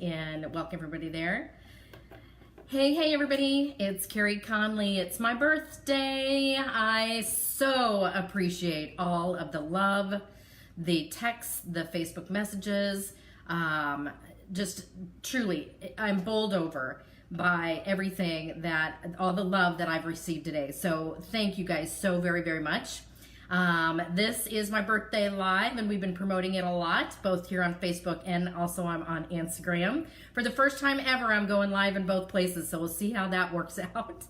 And welcome everybody there. Hey everybody, it's Carey Conley. It's my birthday. I so appreciate all of the love, the texts, the Facebook messages. Just truly, I'm bowled over by everything all the love that I've received today. So thank you guys so very much. This is my birthday live, and we've been promoting it a lot, both here on Facebook and also I'm on Instagram. For the first time ever, I'm going live in both places, so we'll see how that works out.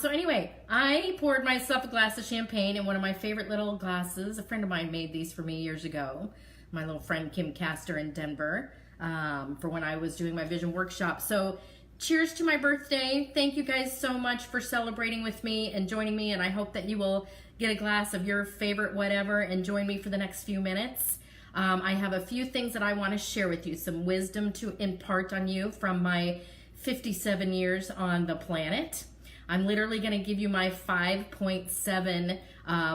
So anyway, I poured myself a glass of champagne in one of my favorite little glasses. A friend of mine made these for me years ago, my little friend Kim Castor in Denver, for when I was doing my vision workshop. So cheers to my birthday. Thank you guys so much for celebrating with me and joining me, and I hope that you will get a glass of your favorite whatever and join me for the next few minutes. I have a few things that I want to share with you, some wisdom to impart on you from my 57 years on the planet. I'm literally going to give you my 5.7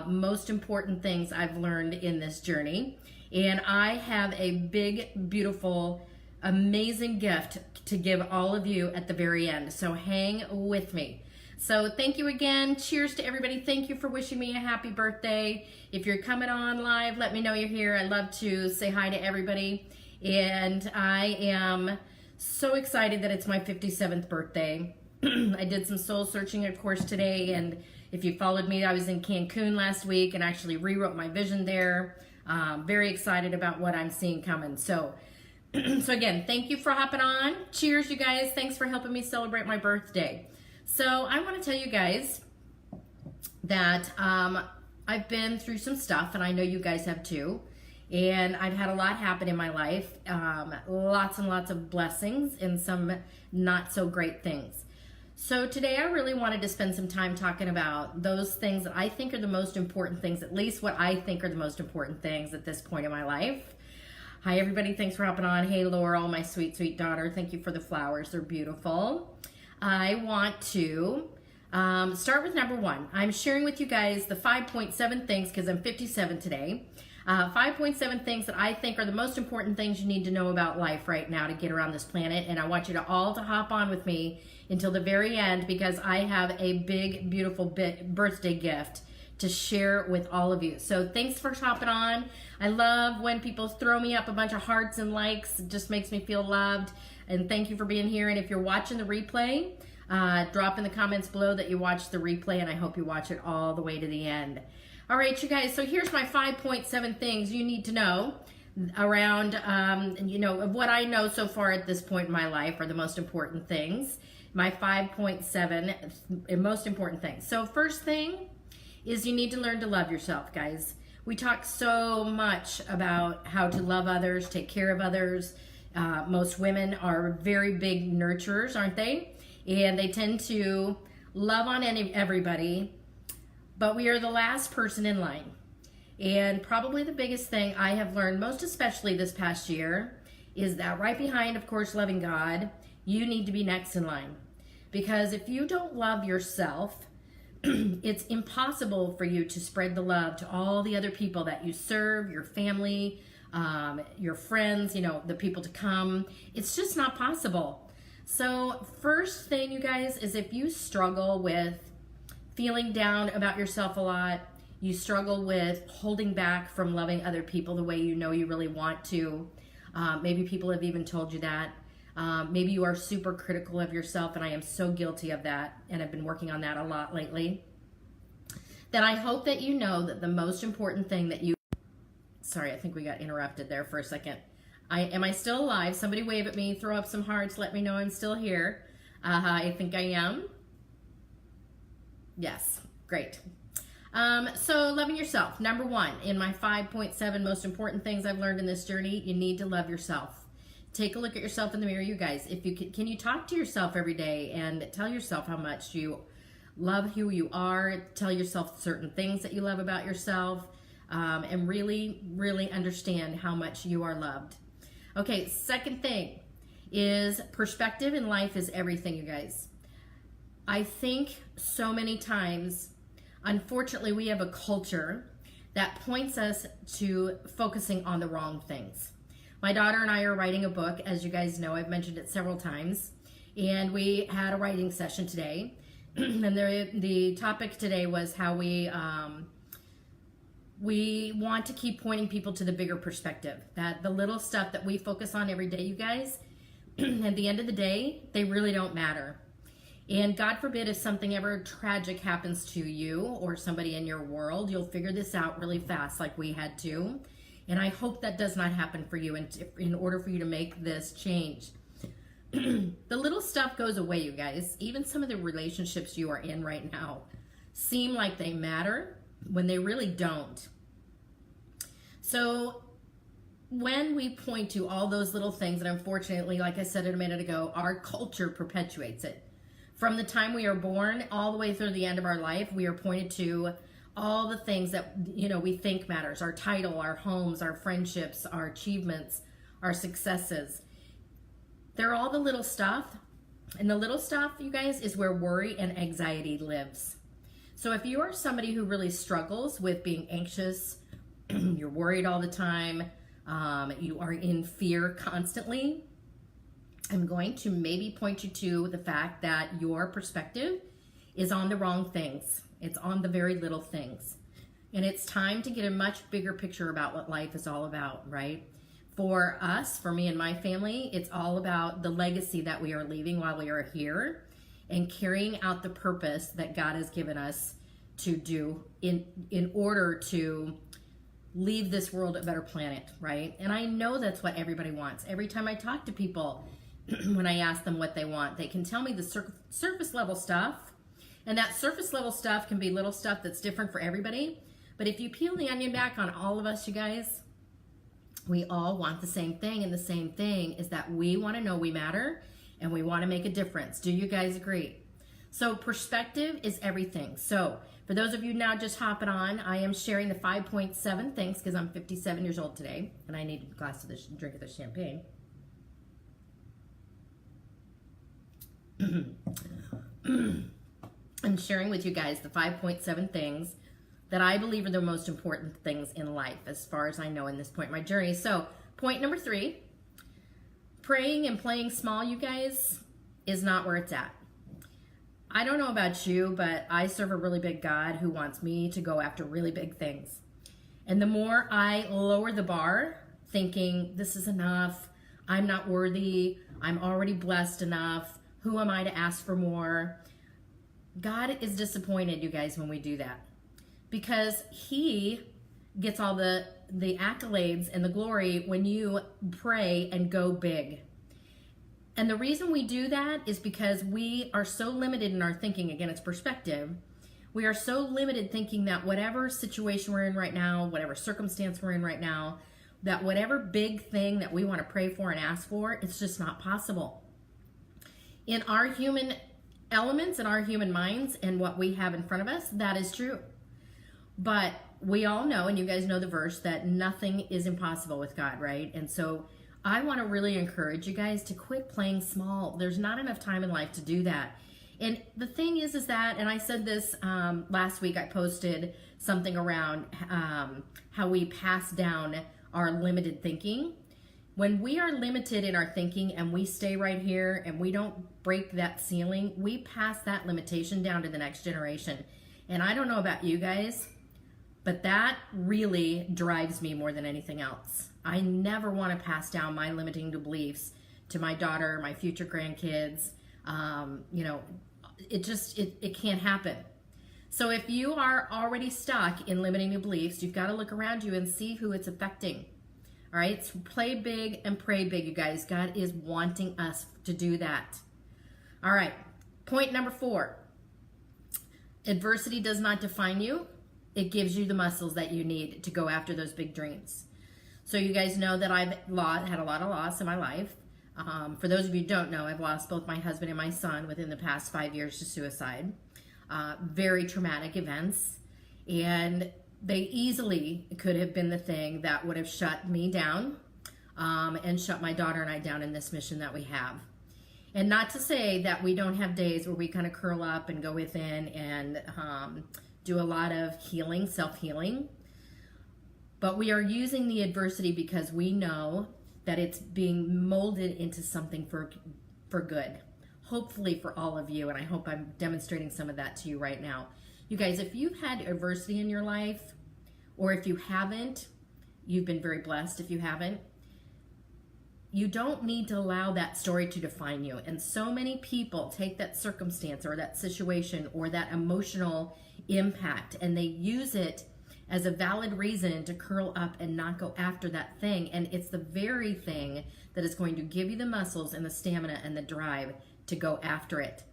most important things I've learned in this journey. And I have a big, beautiful, amazing gift to give all of you at the very end. So hang with me. So thank you again. Cheers to everybody. Thank you for wishing me a happy birthday. If you're coming on live, let me know you're here. I love to say hi to everybody. And I am so excited that it's my 57th birthday. I did some soul searching, of course, today. And if you followed me, I was in Cancun last week and actually rewrote my vision there. Very excited about what I'm seeing coming. So again, thank you for hopping on. Cheers, you guys. Thanks for helping me celebrate my birthday. So I want to tell you guys that I've been through some stuff, and I know you guys have too. And I've had a lot happen in my life, lots and lots of blessings and some not so great things. So today I really wanted to spend some time talking about those things that I think are the most important things, at least what I think are the most important things at this point in my life. Hi everybody, thanks for hopping on. Hey Laurel, my sweet daughter, thank you for the flowers, they're beautiful. I want to start with number one. I'm sharing with you guys the 5.7 things, because I'm 57 today. 5.7 things that I think are the most important things you need to know about life right now to get around this planet. And I want you to all to hop on with me until the very end, because I have a big, beautiful birthday gift to share with all of you. So thanks for hopping on. I love when people throw me up a bunch of hearts and likes. It just makes me feel loved. And thank you for being here. And if you're watching the replay, drop in the comments below that you watched the replay, and I hope you watch it all the way to the end. All right, you guys, so here's my 5.7 things you need to know around, of what I know so far at this point in my life are the most important things. My 5.7 most important things. So first thing is you need to learn to love yourself, guys. We talk so much about how to love others, take care of others. Most women are very big nurturers, aren't they? And they tend to love on everybody, but we are the last person in line. And probably the biggest thing I have learned, most especially this past year, is that right behind, of course, loving God, you need to be next in line. Because if you don't love yourself, it's impossible for you to spread the love to all the other people that you serve, your family, your friends, the people to come. It's just not possible. So first thing, you guys, is if you struggle with feeling down about yourself a lot, you struggle with holding back from loving other people the way you know you really want to, maybe people have even told you that, maybe you are super critical of yourself, and I am so guilty of that, and I've been working on that a lot lately, then I hope that you know that the most important thing that you... Sorry, I think we got interrupted there for a second. Am I still alive? Somebody wave at me, throw up some hearts, let me know I'm still here. I think I am. Yes, great. So loving yourself, number one, in my 5.7 most important things I've learned in this journey, you need to love yourself. Take a look at yourself in the mirror, you guys. If you can you talk to yourself every day and tell yourself how much you love who you are, tell yourself certain things that you love about yourself, and really understand how much you are loved. Okay, second thing is perspective in life is everything, you guys. I think so many times, unfortunately, we have a culture that points us to focusing on the wrong things. My daughter and I are writing a book. As you guys know, I've mentioned it several times. And we had a writing session today. And the topic today was how we want to keep pointing people to the bigger perspective. That the little stuff that we focus on every day, you guys, at the end of the day, they really don't matter. And God forbid if something ever tragic happens to you or somebody in your world, you'll figure this out really fast like we had to. And I hope that does not happen for you in order for you to make this change. The little stuff goes away, you guys. Even some of the relationships you are in right now seem like they matter when they really don't. So when we point to all those little things, and unfortunately, like I said a minute ago, our culture perpetuates it. From the time we are born all the way through the end of our life, we are pointed to all the things that, we think matters. Our title, our homes, our friendships, our achievements, our successes. They're all the little stuff. And the little stuff, you guys, is where worry and anxiety lives. So if you are somebody who really struggles with being anxious, you're worried all the time, you are in fear constantly, I'm going to maybe point you to the fact that your perspective is on the wrong things. It's on the very little things. And it's time to get a much bigger picture about what life is all about, right? For us, for me and my family, it's all about the legacy that we are leaving while we are here and carrying out the purpose that God has given us to do in order to leave this world a better planet, right? And I know that's what everybody wants. Every time I talk to people, when I ask them what they want, they can tell me the surface level stuff. And that surface level stuff can be little stuff that's different for everybody. But if you peel the onion back on all of us, you guys, we all want the same thing. And the same thing is that we want to know we matter and we want to make a difference. Do you guys agree? So perspective is everything. So for those of you now just hopping on, I am sharing the 5.7 things because I'm 57 years old today and I need a glass of this, drink of this champagne. I'm sharing with you guys the 5.7 things that I believe are the most important things in life as far as I know in this point in my journey. So point number 3, praying and playing small, you guys, is not where it's at. I don't know about you, but I serve a really big God who wants me to go after really big things. And the more I lower the bar, thinking this is enough, I'm not worthy, I'm already blessed enough, who am I to ask for more? God is disappointed, you guys, when we do that. Because he gets all the accolades and the glory when you pray and go big. And the reason we do that is because we are so limited in our thinking. Again, it's perspective. We are so limited thinking that whatever situation we're in right now, whatever circumstance we're in right now, that whatever big thing that we want to pray for and ask for, it's just not possible. In our human elements, in our human minds, and what we have in front of us, that is true. But we all know, and you guys know the verse, that nothing is impossible with God, right? And so I want to really encourage you guys to quit playing small. There's not enough time in life to do that. And the thing is that, and I said this last week, I posted something around how we pass down our limited thinking. When we are limited in our thinking and we stay right here and we don't break that ceiling, we pass that limitation down to the next generation. And I don't know about you guys, but that really drives me more than anything else. I never want to pass down my limiting beliefs to my daughter, my future grandkids. It can't happen. So if you are already stuck in limiting beliefs, you've got to look around you and see who it's affecting. All right, so play big and pray big, you guys. God is wanting us to do that. All right, point number 4. Adversity does not define you. It gives you the muscles that you need to go after those big dreams. So you guys know that I've had a lot of loss in my life. For those of you who don't know, I've lost both my husband and my son within the past 5 years to suicide. Very traumatic events. And they easily could have been the thing that would have shut me down and shut my daughter and I down in this mission that we have. And not to say that we don't have days where we kind of curl up and go within and do a lot of healing, self-healing. But we are using the adversity because we know that it's being molded into something for good. Hopefully for all of you, and I hope I'm demonstrating some of that to you right now. You guys, if you've had adversity in your life, or if you haven't, you've been very blessed if you haven't. You don't need to allow that story to define you. And so many people take that circumstance or that situation or that emotional impact and they use it as a valid reason to curl up and not go after that thing. And it's the very thing that is going to give you the muscles and the stamina and the drive to go after it.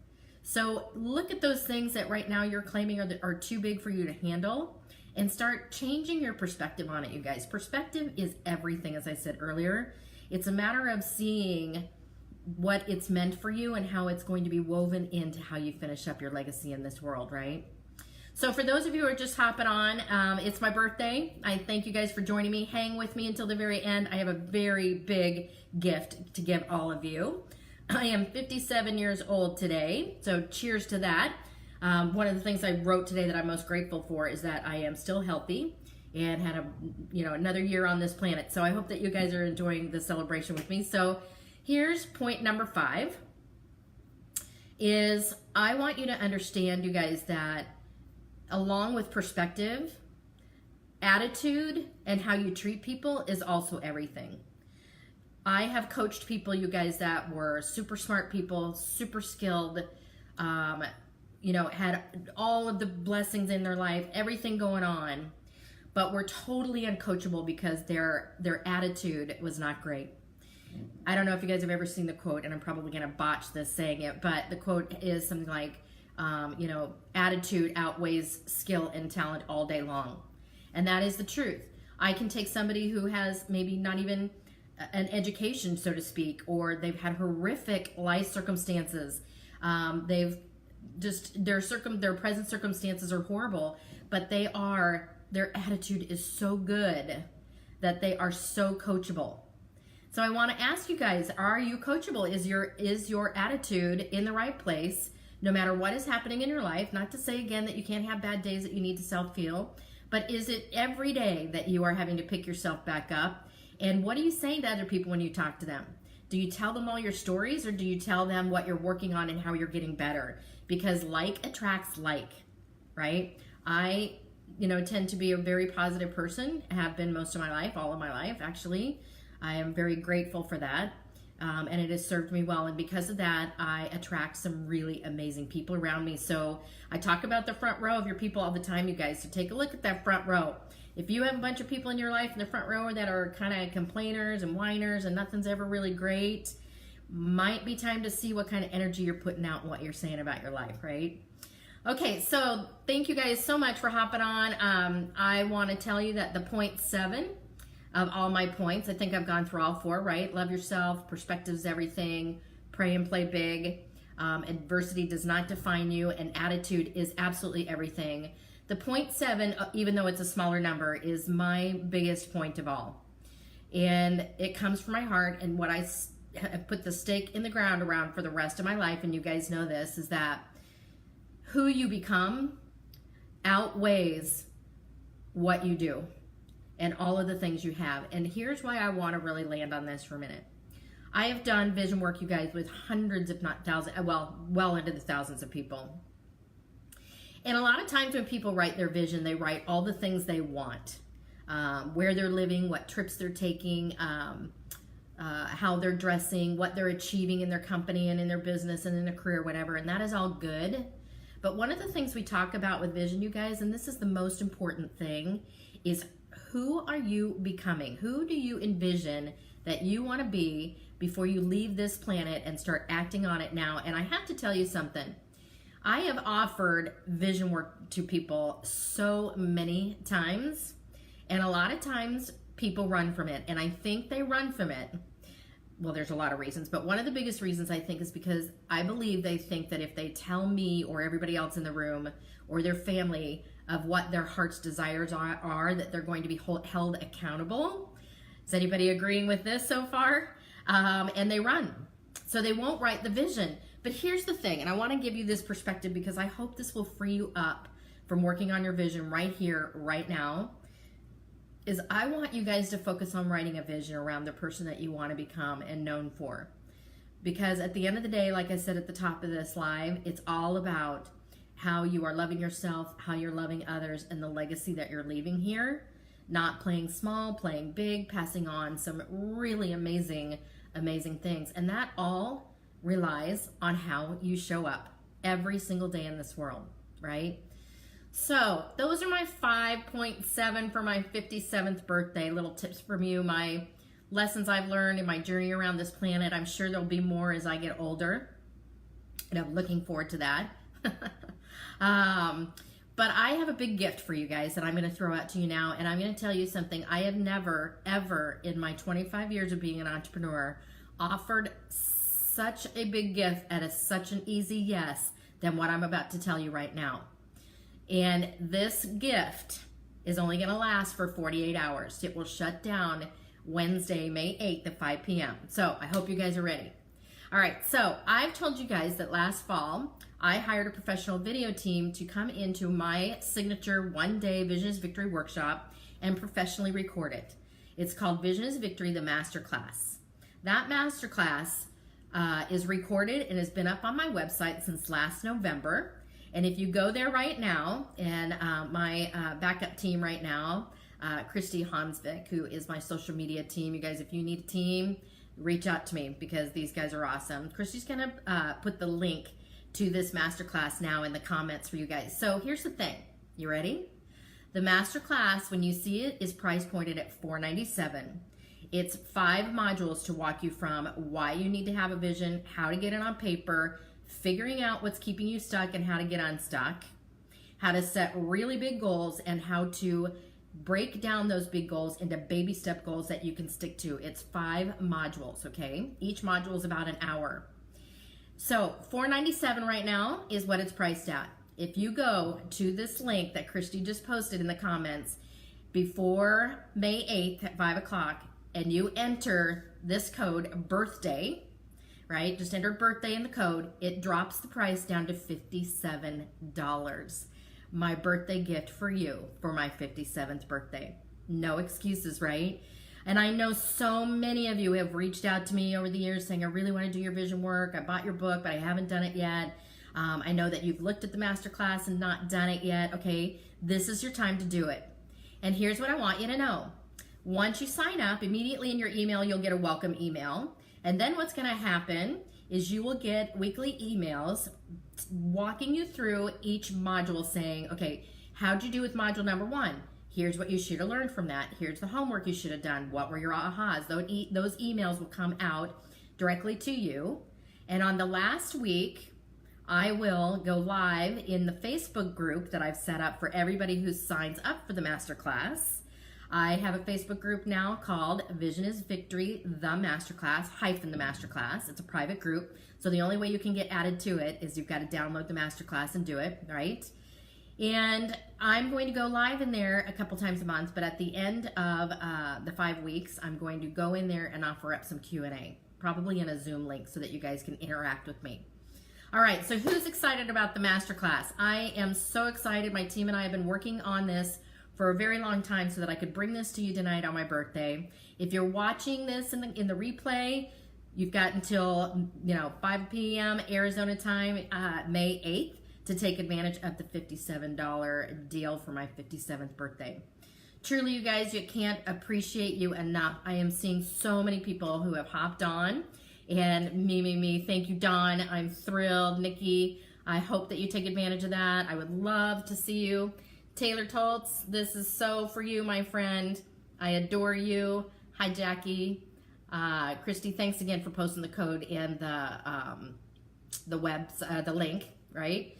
So look at those things that right now you're claiming are too big for you to handle and start changing your perspective on it, you guys. Perspective is everything, as I said earlier. It's a matter of seeing what it's meant for you and how it's going to be woven into how you finish up your legacy in this world, right? So for those of you who are just hopping on, it's my birthday. I thank you guys for joining me. Hang with me until the very end. I have a very big gift to give all of you. I am 57 years old today, so cheers to that. One of the things I wrote today that I'm most grateful for is that I am still healthy and had another year on this planet. So I hope that you guys are enjoying the celebration with me. So here's point number 5 is I want you to understand, you guys, that along with perspective, attitude and how you treat people is also everything. I have coached people, you guys, that were super smart people, super skilled, had all of the blessings in their life, everything going on, but were totally uncoachable because their attitude was not great. I don't know if you guys have ever seen the quote, and I'm probably going to botch this saying it, but the quote is something like, attitude outweighs skill and talent all day long. And that is the truth. I can take somebody who has maybe not even an education, so to speak, or they've had horrific life circumstances. Their present circumstances are horrible, but their attitude is so good that they are so coachable. So I want to ask you guys, are you coachable? Is your attitude in the right place no matter what is happening in your life? Not to say again that you can't have bad days that you need to self-heal, but is it every day that you are having to pick yourself back up? And what are you saying to other people when you talk to them? Do you tell them all your stories, or do you tell them what you're working on and how you're getting better? Because like attracts like, right? I, tend to be a very positive person, have been most of my life, all of my life, actually. I am very grateful for that. And it has served me well. And because of that, I attract some really amazing people around me. So I talk about the front row of your people all the time, you guys. So take a look at that front row. If you have a bunch of people in your life in the front row that are kind of complainers and whiners and nothing's ever really great, might be time to see what kind of energy you're putting out and what you're saying about your life, right? Okay, so thank you guys so much for hopping on. I want to tell you that the point 7 of all my points, I think I've gone through all 4, right? Love yourself, perspective's everything, pray and play big, adversity does not define you, and attitude is absolutely everything. The point 7, even though it's a smaller number, is my biggest point of all. And it comes from my heart, and what I put the stake in the ground around for the rest of my life, and you guys know this, is that who you become outweighs what you do and all of the things you have. And here's why I want to really land on this for a minute. I have done vision work, you guys, with hundreds, if not thousands, well into the thousands of people. And a lot of times when people write their vision, they write all the things they want, where they're living, what trips they're taking, how they're dressing, what they're achieving in their company and in their business and in their career, whatever. And that is all good. But one of the things we talk about with vision, you guys, and this is the most important thing, is who are you becoming? Who do you envision that you want to be before you leave this planet and start acting on it now? And I have to tell you something. I have offered vision work to people so many times, and a lot of times people run from it. And I think they run from it. Well, there's a lot of reasons, but one of the biggest reasons I think is because I believe they think that if they tell me or everybody else in the room or their family of what their heart's desires are that they're going to be held accountable. Is anybody agreeing with this so far? And they run. So they won't write the vision. But here's the thing, and I want to give you this perspective because I hope this will free you up from working on your vision right here, right now. is I want you guys to focus on writing a vision around the person that you want to become and known for. Because at the end of the day, like I said at the top of this live, it's all about how you are loving yourself, how you're loving others, and the legacy that you're leaving here. Not playing small, playing big, passing on some really amazing, amazing things. And that all relies on how you show up every single day in this world, right? So those are my 5.7 for my 57th birthday. Little tips from you, my lessons I've learned in my journey around this planet. I'm sure there'll be more as I get older, and I'm looking forward to that. But I have a big gift for you guys that I'm going to throw out to you now, and I'm going to tell you something. I have never, ever in my 25 years of being an entrepreneur offered such a big gift at such an easy yes than what I'm about to tell you right now. And this gift is only going to last for 48 hours. It will shut down Wednesday, May 8th at 5 p.m. So I hope you guys are ready. All right, so I've told you guys that last fall, I hired a professional video team to come into my signature one-day Vision is Victory workshop and professionally record it. It's called Vision is Victory, the Masterclass. That masterclass is recorded and has been up on my website since last November. And if you go there right now, and my backup team right now, Christy Hansvik, who is my social media team. You guys, if you need a team, reach out to me because these guys are awesome. Christy's gonna put the link to this masterclass now in the comments for you guys. So here's the thing. You ready? The masterclass, when you see it, is price pointed at $497. It's 5 modules to walk you from why you need to have a vision, how to get it on paper, figuring out what's keeping you stuck and how to get unstuck, how to set really big goals, and how to break down those big goals into baby step goals that you can stick to. It's 5 modules, okay? Each module is about an hour. So $497 right now is what it's priced at. If you go to this link that Christy just posted in the comments before May 8th at 5 o'clock and you enter this code birthday, right? Just enter birthday in the code. It drops the price down to $57. My birthday gift for you for my 57th birthday. No excuses, right? And I know so many of you have reached out to me over the years saying, I really want to do your vision work. I bought your book, but I haven't done it yet. I know that you've looked at the masterclass and not done it yet. Okay, this is your time to do it. And here's what I want you to know. Once you sign up, immediately in your email, you'll get a welcome email. And then what's going to happen is you will get weekly emails walking you through each module saying, okay, how'd you do with module number 1? Here's what you should have learned from that. Here's the homework you should have done. What were your ahas? Those emails will come out directly to you. And on the last week, I will go live in the Facebook group that I've set up for everybody who signs up for the masterclass. I have a Facebook group now called Vision is Victory, the Masterclass, hyphen the Masterclass. It's a private group. So the only way you can get added to it is you've got to download the masterclass and do it, right? And I'm going to go live in there a couple times a month, but at the end of the 5 weeks, I'm going to go in there and offer up some Q&A, probably in a Zoom link so that you guys can interact with me. All right, so who's excited about the masterclass? I am so excited. My team and I have been working on this for a very long time so that I could bring this to you tonight on my birthday. If you're watching this in the replay, you've got until 5 p.m. Arizona time, May 8th, to take advantage of the $57 deal for my 57th birthday. Truly, you guys, you can't appreciate you enough. I am seeing so many people who have hopped on, and me. Thank you, Dawn. I'm thrilled. Nikki, I hope that you take advantage of that. I would love to see you. Taylor Toltz, this is so for you, my friend. I adore you. Hi, Jackie. Christy, thanks again for posting the code in the link, right?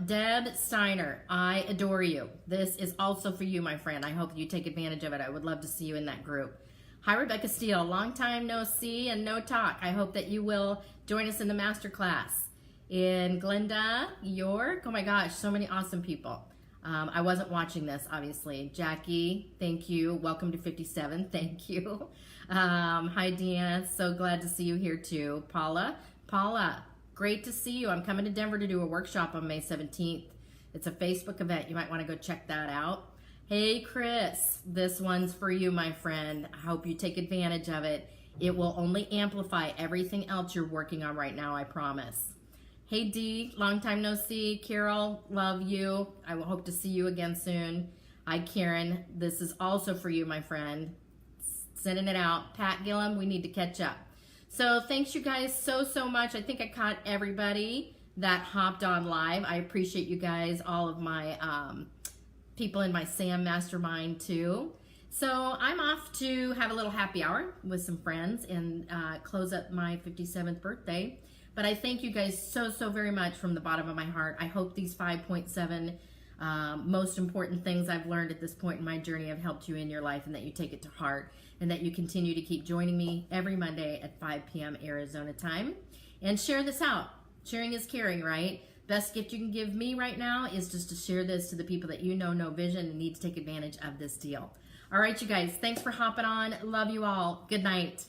Deb Steiner, I adore you. This is also for you, my friend. I hope you take advantage of it. I would love to see you in that group. Hi, Rebecca Steele. Long time no see and no talk. I hope that you will join us in the masterclass. In Glenda York, oh my gosh, so many awesome people. I wasn't watching this, obviously. Jackie, thank you. Welcome to 57. Thank you. Hi, Deanna. So glad to see you here too. Paula, great to see you. I'm coming to Denver to do a workshop on May 17th. It's a Facebook event. You might want to go check that out. Hey, Chris, this one's for you, my friend. I hope you take advantage of it. It will only amplify everything else you're working on right now, I promise. Hey, Dee, long time no see. Carol, love you. I will hope to see you again soon. Hi, Karen. This is also for you, my friend. Sending it out. Pat Gillum, we need to catch up. So thanks you guys so much. I think I caught everybody that hopped on live. I appreciate you guys, all of my people in my Sam Mastermind too. So I'm off to have a little happy hour with some friends and close up my 57th birthday. But I thank you guys so very much from the bottom of my heart. I hope these 5.7 most important things I've learned at this point in my journey have helped you in your life, and that you take it to heart, and that you continue to keep joining me every Monday at 5 p.m. Arizona time. And share this out. Sharing is caring, right? Best gift you can give me right now is just to share this to the people that you know vision and need to take advantage of this deal. All right, you guys, thanks for hopping on. Love you all. Good night.